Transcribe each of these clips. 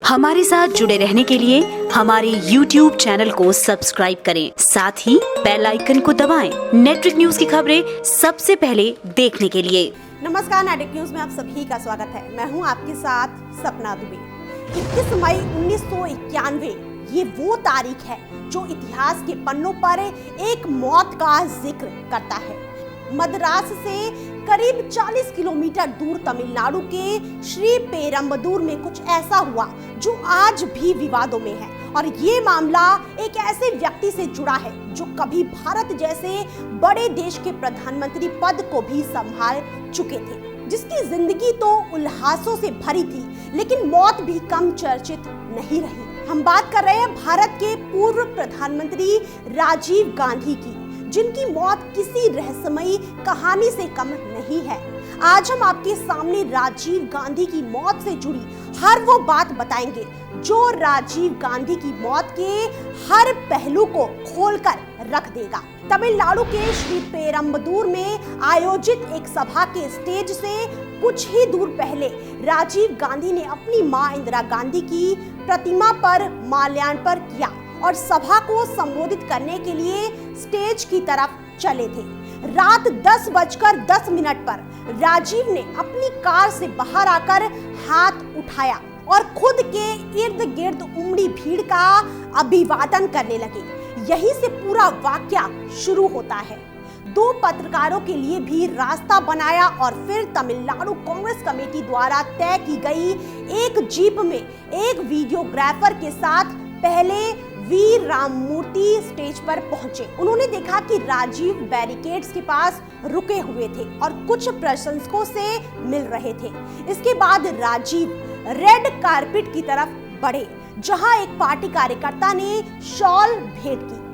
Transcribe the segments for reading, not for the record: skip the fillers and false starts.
हमारे साथ जुड़े रहने के लिए हमारे YouTube चैनल को सब्सक्राइब करें, साथ ही बेल आइकन को दबाएं। नेटवर्क न्यूज की खबरें सबसे पहले देखने के लिए। नमस्कार, नेटवर्क न्यूज में आप सभी का स्वागत है। मैं हूं आपके साथ सपना दुबे। 21 मई 1991 ये वो तारीख है जो इतिहास के पन्नों पर एक मौत का जिक्र करता है। मद्रास से करीब 40 किलोमीटर दूर तमिलनाडु के श्री पेरम्बदूर में कुछ ऐसा हुआ जो आज भी विवादों में है। और ये मामला एक ऐसे व्यक्ति से जुड़ा है जो कभी भारत जैसे बड़े देश के प्रधानमंत्री पद को भी संभाल चुके थे, जिसकी जिंदगी तो उल्लासों से भरी थी, लेकिन मौत भी कम चर्चित नहीं रही। हम बात कर रहे हैं भारत के पूर्व प्रधानमंत्री राजीव गांधी की, जिनकी मौत किसी रहस्यमयी कहानी से कम नहीं है। आज हम आपके सामने राजीव गांधी की मौत से जुड़ी हर वो बात बताएंगे जो राजीव गांधी की मौत के हर पहलू को खोलकर रख देगा। तमिलनाडु के श्री पेरम्बदूर में आयोजित एक सभा के स्टेज से कुछ ही दूर पहले राजीव गांधी ने अपनी मां इंदिरा गांधी की प्रतिमा पर माल्यार्पण किया और सभा को संबोधित करने के लिए स्टेज की तरफ चले थे। रात 10:10 पर राजीव ने अपनी कार से बाहर आकर हाथ उठाया और खुद के इर्द गिर्द उमड़ी भीड़ का अभिवादन करने लगे। यहीं से पूरा वाकया शुरू होता है। दो पत्रकारों के लिए भी रास्ता बनाया और फिर तमिलनाडु कांग्रेस कमेटी द्वारा तय की गई एक जीप में एक वीडियोग्राफर के साथ पहले वी राममूर्ति स्टेज पर पहुंचे। उन्होंने देखा कि राजीव बैरिकेड्स के पास रुके हुए थे और कुछ प्रशंसकों से मिल रहे थे। इसके बाद राजीव रेड कारपेट की तरफ बढ़े, जहां एक पार्टी कार्यकर्ता ने शॉल भेंट की।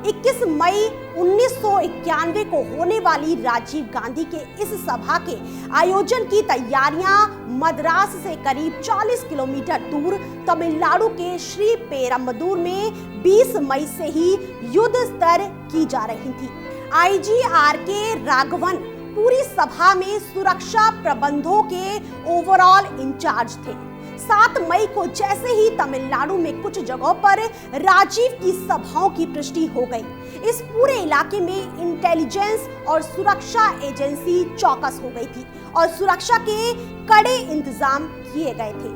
21 मई 1991 को होने वाली राजीव गांधी के इस सभा के आयोजन की तैयारियां मद्रास से करीब 40 किलोमीटर दूर तमिलनाडु के श्री पेरम्बदूर में 20 मई से ही युद्ध स्तर की जा रही थी। IG R K. राघवन पूरी सभा में सुरक्षा प्रबंधों के ओवरऑल इंचार्ज थे। 7 मई को जैसे ही तमिलनाडु में कुछ जगहों पर राजीव की सभाओं की पुष्टि हो गई, इस पूरे इलाके में इंटेलिजेंस और सुरक्षा एजेंसी चौकस हो गई थी और सुरक्षा के कड़े इंतजाम किए गए थे।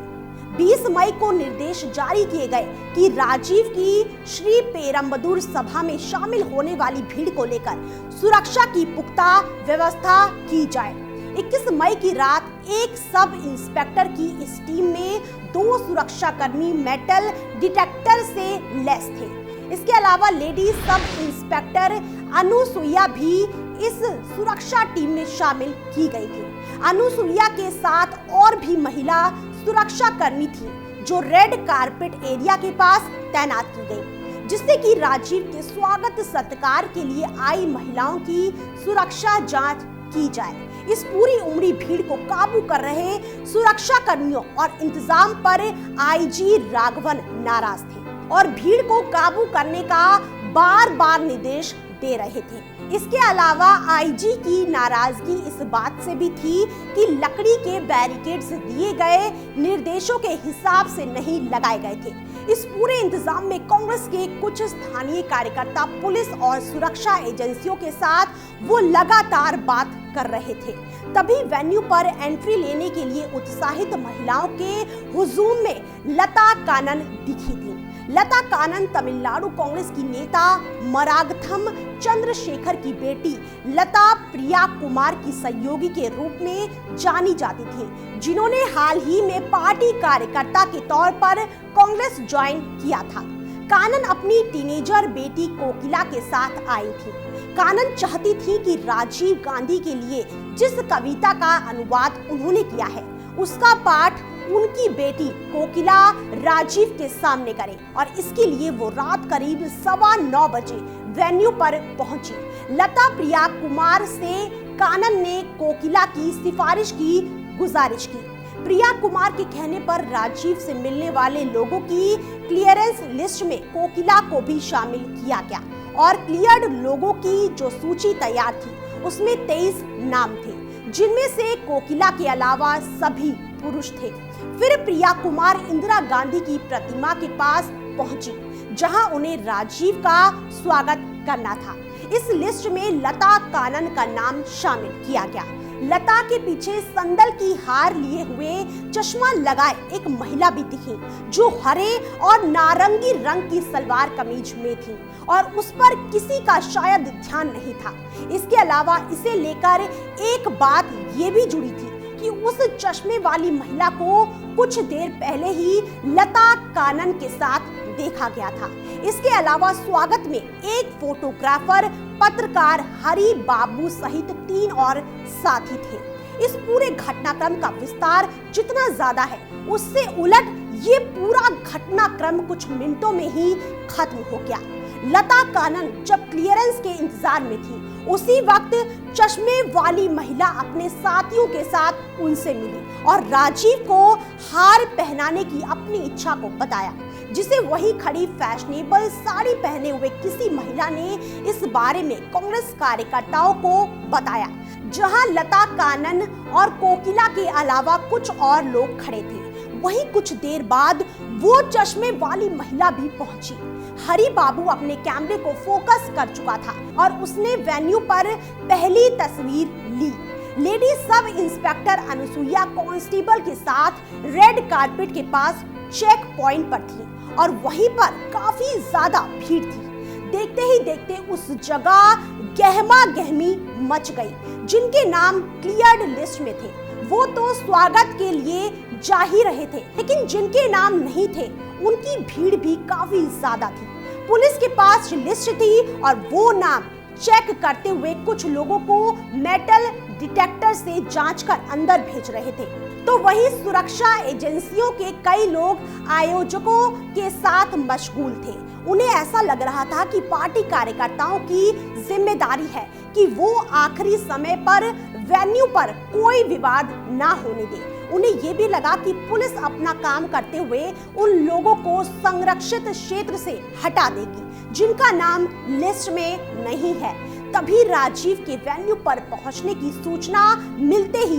20 मई को निर्देश जारी किए गए कि राजीव की श्री पेरम्बदूर सभा में शामिल होने वाली भीड़ को लेकर सुरक्षा की पुख्ता व्यवस्था की जाए। 21 मई की रात एक सब इंस्पेक्टर की इस टीम में 2 सुरक्षाकर्मी मेटल डिटेक्टर से लैस थे। इसके अलावा लेडी सब इंस्पेक्टर अनुसुईया भी इस सुरक्षा टीम में शामिल की गई थी। अनुसुईया के साथ और भी महिला सुरक्षाकर्मी थी जो रेड कारपेट एरिया के पास तैनात की गई, जिससे कि राजीव के स्वागत सत्कार के लिए आई महिलाओं की सुरक्षा जांच की जाए। इस पूरी उमड़ी भीड़ को काबू कर रहे सुरक्षा कर्मियों और इंतजाम पर आईजी राघवन नाराज थे और भीड़ को काबू करने का बार-बार निर्देश दे रहे थे। इसके अलावा आईजी की नाराजगी इस बात से भी थी कि लकड़ी के बैरिकेड्स दिए गए निर्देशों के हिसाब से नहीं लगाए गए थे। इस पूरे इंतजाम में कांग्रेस के कुछ स्थानीय कार्यकर्ता पुलिस और सुरक्षा एजेंसियों के साथ वो लगातार बात कर रहे थे। तभी वेन्यू पर एंट्री लेने के लिए उत्साहित महिलाओं के हुजूम में लता कानन दिखी थी। लता कानन तमिलनाडु कांग्रेस की नेता मरागथम चंद्रशेखर की बेटी लता प्रिया कुमार की सहयोगी के रूप में जानी जाती थी, जिन्होंने हाल ही में पार्टी कार्यकर्ता के तौर पर कांग्रेस ज्वाइन किया था। कानन अपनी टीनेजर बेटी कोकिला के साथ आई थी। कानन चाहती थी कि राजीव गांधी के लिए जिस कविता का अनुवाद उन्होंने किया है, उसका पाठ उनकी बेटी कोकिला राजीव के सामने करे और इसके लिए वो रात करीब 9:15 बजे वेन्यू पर पहुंची। लता प्रिया कुमार से कानन ने कोकिला की सिफारिश की गुजारिश की। प्रिया कुमार के कहने पर राजीव से मिलने वाले लोगों की क्लियरेंस लिस्ट में कोकिला को भी शामिल किया गया और क्लियर्ड लोगों की जो सूची तैयार थी उसमें 23 नाम थे, जिनमें से कोकिला के अलावा सभी पुरुष थे। फिर प्रिया कुमार इंदिरा गांधी की प्रतिमा के पास पहुंची, जहां उन्हें राजीव का स्वागत करना था। इस लिस्ट में लता कानन का नाम शामिल किया गया। लता के पीछे संदल की हार लिए हुए चश्मा लगाए एक महिला भी दिखी, जो हरे और नारंगी रंग की सलवार कमीज में थी और उस पर किसी का शायद ध्यान नहीं था। इसके अलावा इसे लेकर एक बात ये भी जुड़ी थी कि उस चश्मे वाली महिला को कुछ देर पहले ही लता कानन के साथ देखा गया था। इसके अलावा स्वागत में एक फोटोग्राफर, पत्रकार हरि बाबू सहित 3 और साथी थे। इस पूरे घटनाक्रम का विस्तार जितना ज्यादा है, उससे उलट ये पूरा घटनाक्रम कुछ मिनटों में ही खत्म हो गया। लता कानन जब क्लियरेंस के इंतजार में थी, उसी वक्त चश्मे वाली महिला अपने साथियों के साथ उनसे मिली और राजीव को हार पहनाने की अपनी इच्छा को बताया, जिसे वही खड़ी फैशनेबल साड़ी पहने हुए किसी महिला ने इस बारे में कांग्रेस कार्यकर्ताओं को बताया, जहां लता कानन और कोकिला के अलावा कुछ और लोग खड़े थे। वहीं कुछ देर बाद वो चश्मे वाली महिला भी पहुंची। हरि बाबू अपने कैमरे को फोकस कर चुका था और उसने वेन्यू पर पहली तस्वीर ली। Lady sub inspector Anusuiya constable के साथ रेड कारपेट के पास चेक पॉइंट पर थी और वहीं पर काफी ज्यादा भीड़ थी। देखते ही देखते उस जगह गहमा गहमी मच गई। जिनके नाम क्लियर्ड लिस्ट में थे वो तो स्वागत के लिए जा ही रहे थे, लेकिन जिनके नाम नहीं थे उनकी भीड़ भी काफी ज्यादा थी। पुलिस के पास लिस्ट थी और वो नाम चेक करते हुए कुछ लोगों को मेटल डिटेक्टर से जांच कर अंदर भेज रहे थे। तो वही सुरक्षा एजेंसियों के कई लोग आयोजकों के साथ मशगूल थे। उन्हें ऐसा लग रहा था कि पार्टी कार्यकर्ताओं की जिम्मेदारी है कि वो आखिरी समय पर वेन्यू पर कोई विवाद ना होने दे। उन्हें ये भी लगा कि पुलिस अपना काम करते हुए उन लोगों को संरक्षित क्षेत्र से हटा देगी जिनका नाम लिस्ट में नहीं है। तभी राजीव के वेन्यू पर पहुंचने की सूचना मिलते ही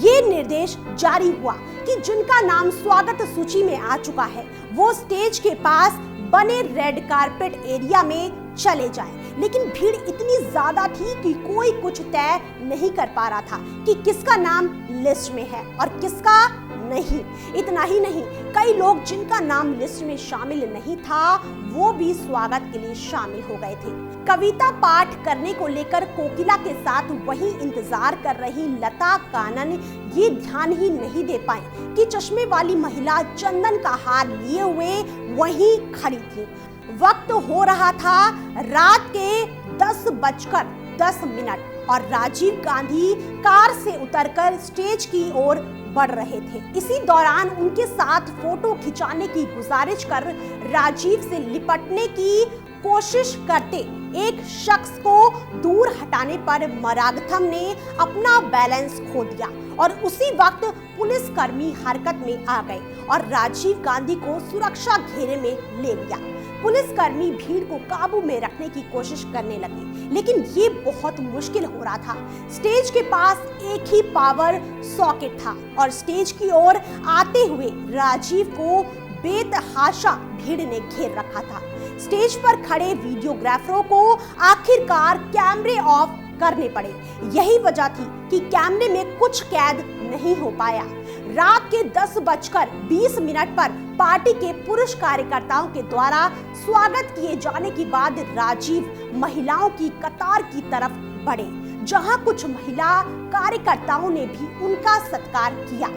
ये निर्देश जारी हुआ कि जिनका नाम स्वागत सूची में आ चुका है वो स्टेज के पास बने रेड कारपेट एरिया में चले जाएं। लेकिन भीड़ इतनी ज्यादा थी कि कोई कुछ तय नहीं कर पा रहा था कि किसका नाम लिस्ट में है और किसका नहीं। इतना ही नहीं, कई लोग जिनका नाम लिस्ट में शामिल नहीं था वो भी स्वागत के लिए शामिल हो गए थे। कविता पाठ करने को लेकर कोकिला के साथ वही इंतजार कर रही लता कानन ये ध्यान ही नहीं दे पाई कि चश्मे वाली महिला चंदन का हार लिए हुए वहीं खड़ी थी। वक्त हो रहा था रात के 10:10 और राजीव गांधी कार से उतरकर स्टेज की ओर बढ़ रहे थे। इसी दौरान उनके साथ फोटो खिंचाने की गुजारिश कर राजीव से लिपटने की कोशिश करते एक शख्स को दूर हटाने पर मरागथम ने अपना बैलेंस खो दिया और उसी वक्त पुलिसकर्मी हरकत में आ गए और राजीव गांधी को सुरक्षा घेरे में ले लिया। पुलिसकर्मी भीड़ को काबू में रखने की कोशिश करने लगे, लेकिन ये बहुत मुश्किल हो रहा था। स्टेज के पास एक ही पावर सॉकेट था और स्टेज की ओर आते हुए राजीव को बेतहाशा भीड़ ने घेर रखा था। स्टेज पर खड़े वीडियोग्राफरों को आखिरकार कैमरे ऑफ करने पड़े। यही वजह थी कि कैमरे में कुछ कैद नहीं हो पाया। रात के 10:20 पर पार्टी के पुरुष कार्यकर्ताओं के द्वारा स्वागत किए जाने के बाद राजीव महिलाओं की कतार की तरफ बढ़े, जहां कुछ महिला कार्यकर्ताओं ने भी उनका सत्कार किया।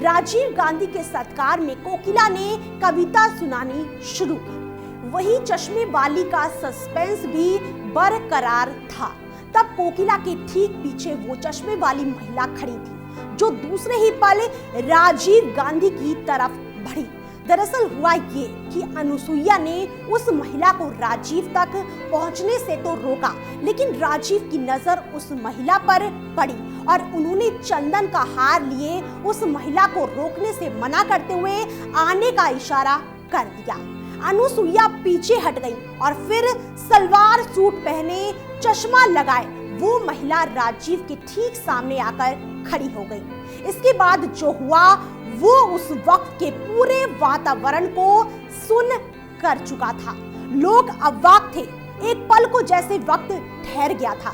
राजीव गांधी के सत्कार में कोकिला ने कविता सुनानी शुरू की। वही चश्मे वाली का सस्पेंस भी बरकरार था। तब कोकिला के ठीक पीछे वो चश्मे वाली महिला खड़ी थी, जो दूसरे ही पल राजीव गांधी की तरफ बढ़ी। दरअसल हुआ ये कि अनुसुईया ने उस महिला को राजीव तक पहुंचने से तो रोका, लेकिन राजीव की नजर उस महिला पर पड़ी और उन्होंने चंदन का हार लिए उस महिला को रोकने से मना करते हुए आने का इशारा कर दिया। अनुसुईया पीछे हट गई और फिर सलवार सूट पहने चश्मा लगाए वो महिला राजीव के ठीक सामने आकर खड़ी हो गई। इसके बाद जो हुआ वो उस वक्त के पूरे वातावरण को सुन कर चुका था। लोग अवाक थे। एक पल को जैसे वक्त ठहर गया था।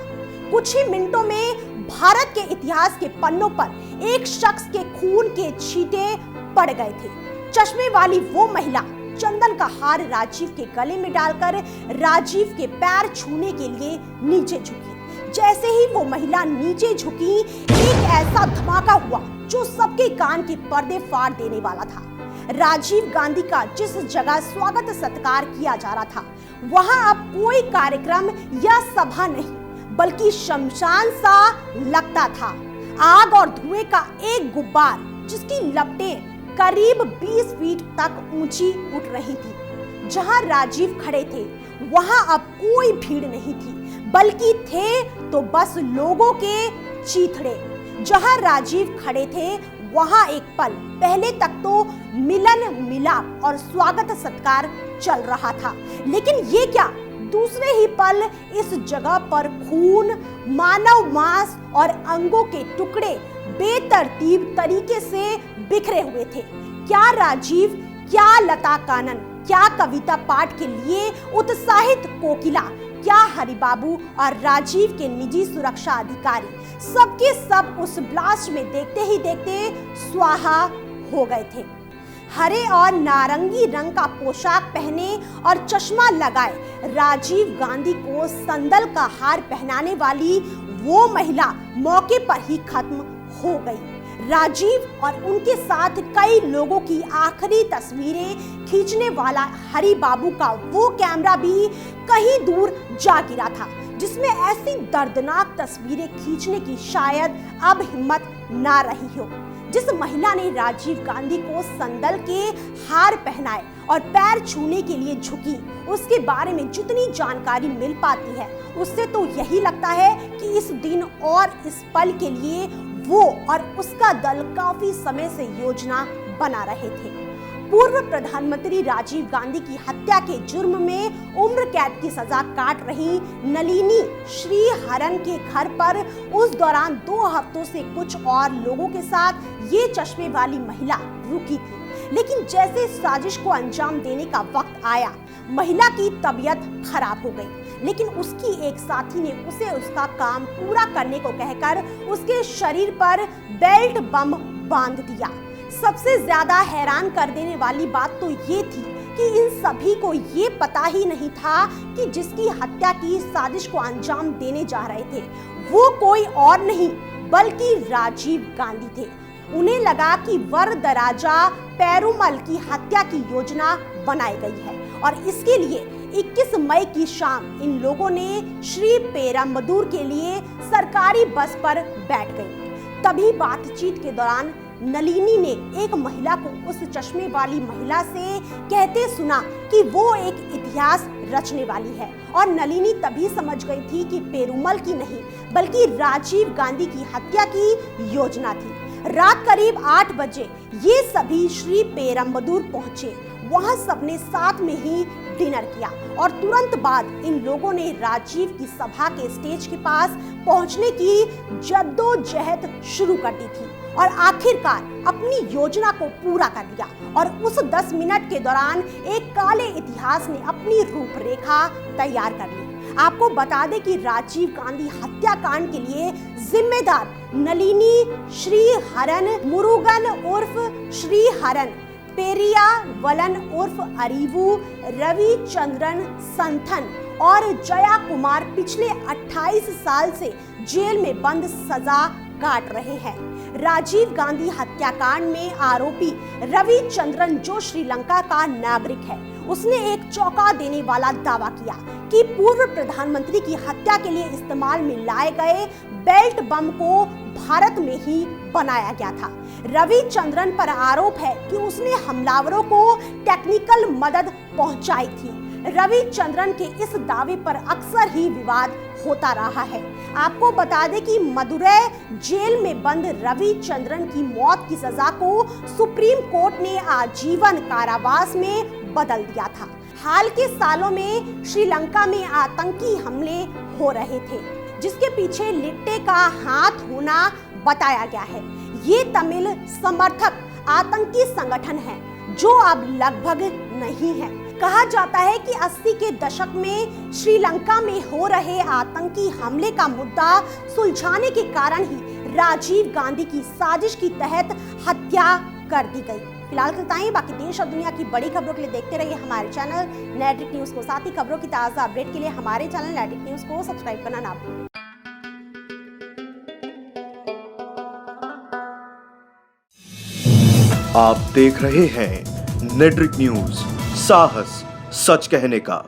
कुछ ही मिनटों में भारत के इतिहास के पन्नों पर एक शख्स के खून के छींटे पड़ गए थे। चश्मे वाली वो महिला चंदन का हार राजीव के गले में डालकर राजीव के पैर छूने के लिए नीचे झुकी। जैसे ही वो महिला नीचे झुकी, एक ऐसा धमाका हुआ जो सबके कान के पर्दे फाड़ देने वाला था। राजीव गांधी का जिस जगह स्वागत सत्कार किया जा रहा था, वहां अब कोई कार्यक्रम या सभा नहीं बल्कि शमशान सा लगता था। आग और धुएं का एक गुब्बार जिसकी लपटें करीब 20 फीट तक ऊंची उठ रही थी। जहां राजीव खड़े थे वहां अब कोई भीड़ नहीं थी, बल्कि थे तो बस लोगों के चीथड़े। जहां राजीव खड़े थे वहां एक पल पहले तक तो मिलन मिलाप और स्वागत सत्कार चल रहा था, लेकिन ये क्या, दूसरे ही पल इस जगह पर खून, मानव मांस और अंगों के टुकड़े बेतरतीब तरीके से बिखरे हुए थे। क्या राजीव, क्या लता कानन, क्या कविता पाठ के लिए उत्साहित कोकिला, क्या हरिबाबू और राजीव के निजी सुरक्षा अधिकारी, सबके सब उस ब्लास्ट में देखते ही देखते स्वाहा हो गए थे। हरे और नारंगी रंग का पोशाक पहने और चश्मा लगाए राजीव गांधी को संदल का हार पहनाने वाली वो महिला मौके पर ही खत्म हो गई। राजीव और उनके साथ कई लोगों की आखिरी तस्वीरें खींचने वाला हरि बाबू का वो कैमरा भी कहीं दूर जा गिरा था, जिसमें ऐसी दर्दनाक तस्वीरें खींचने की शायद अब हिम्मत ना रही हो। जिस महिला ने राजीव गांधी को संदल के हार पहनाए और पैर छूने के लिए झुकी, उसके बारे में जितनी जानकारी मिल पाती है उससे तो यही लगता है कि इस दिन और इस पल के लिए वो और उसका दल काफी समय से योजना बना रहे थे। पूर्व प्रधानमंत्री राजीव गांधी की हत्या के जुर्म में उम्र कैद की सजा काट रही नलिनी श्रीहरन के घर पर उस दौरान 2 हफ्तों से कुछ और लोगों के साथ ये चश्मे वाली महिला रुकी थी, लेकिन जैसे साजिश को अंजाम देने का वक्त आया, महिला की तबीयत खराब हो गई, लेकिन उसकी एक साथी ने उसे उसका काम पूरा करने को कहकर उसके शरीर पर बेल्ट बम बांध दिया। सबसे ज्यादा हैरान कर देने वाली बात तो ये थी कि इन सभी को ये पता ही नहीं था कि जिसकी हत्या की साजिश को अंजाम देने जा रहे थे वो कोई और नहीं बल्कि राजीव गांधी थे। उन्हें लगा कि वरदराजा पेरुमल की हत्या की योजना बनाई गई है और इसके लिए 21 मई की शाम इन लोगों ने श्री पेरम्बदूर के लिए सरकारी बस पर बैठ गई। तभी बातचीत के दौरान नलिनी ने एक महिला को उस चश्मे वाली महिला से कहते सुना कि वो एक इतिहास रचने वाली है, और नलिनी तभी समझ गई थी कि पेरुमल की नहीं बल्कि राजीव गांधी की हत्या की योजना थी। रात करीब 8 बजे ये सभी श्री पेरम्बदूर पहुंचे। वहां सबने साथ में ही डिनर किया और तुरंत बाद इन लोगों ने राजीव की सभा के स्टेज के पास पहुंचने की जद्दोजहद शुरू कर दी थी और आखिरकार अपनी योजना को पूरा कर लिया। और उस 10 मिनट के दौरान एक काले इतिहास ने अपनी रूपरेखा तैयार कर ली। आपको बता दें कि राजीव गांधी हत्याकांड के लिए जिम्मेदार नलिनी श्रीहरन, मुरुगन उर्फ श्रीहरन, पेरिया वलन उर्फ अरीवू, रविचंद्रन संथन और जया कुमार पिछले 28 साल से जेल में बंद सजा काट रहे हैं। राजीव गांधी हत्याकांड में आरोपी रविचंद्रन, जो श्रीलंका का नागरिक है, उसने एक चौंका देने वाला दावा किया कि पूर्व प्रधानमंत्री की हत्या के लिए इस्तेमाल में लाए गए बेल्ट बम को भारत में ही बनाया गया था। रविचंद्रन पर आरोप है कि उसने हमलावरों को टेक्निकल मदद पहुंचाई थी। रविचंद्रन के इस दावे पर अक्सर ही विवाद होता रहा है। आपको बता दें कि मदुरै जेल में बंद रविचंद्रन की मौत की सजा को सुप्रीम कोर्ट ने आजीवन कारावास में बदल दिया था। हाल के सालों में श्रीलंका में आतंकी हमले हो रहे थे, जिसके पीछे लिट्टे का हाथ होना बताया गया है। ये तमिल समर्थक आतंकी संगठन है जो अब लगभग नहीं है। कहा जाता है कि 80 के दशक में श्रीलंका में हो रहे आतंकी हमले का मुद्दा सुलझाने के कारण ही राजीव गांधी की साजिश के तहत हत्या कर दी गई। फिलहाल बताएं, बाकी देश और दुनिया की बड़ी खबरों के लिए देखते रहिए हमारे चैनल नेट्रिक न्यूज को। साथ ही खबरों की ताज़ा अपडेट के लिए हमारे चैनल नेट्रिक न्यूज को सब्सक्राइब करना ना भूलें। आप देख रहे हैं नेट्रिक न्यूज, साहस सच कहने का।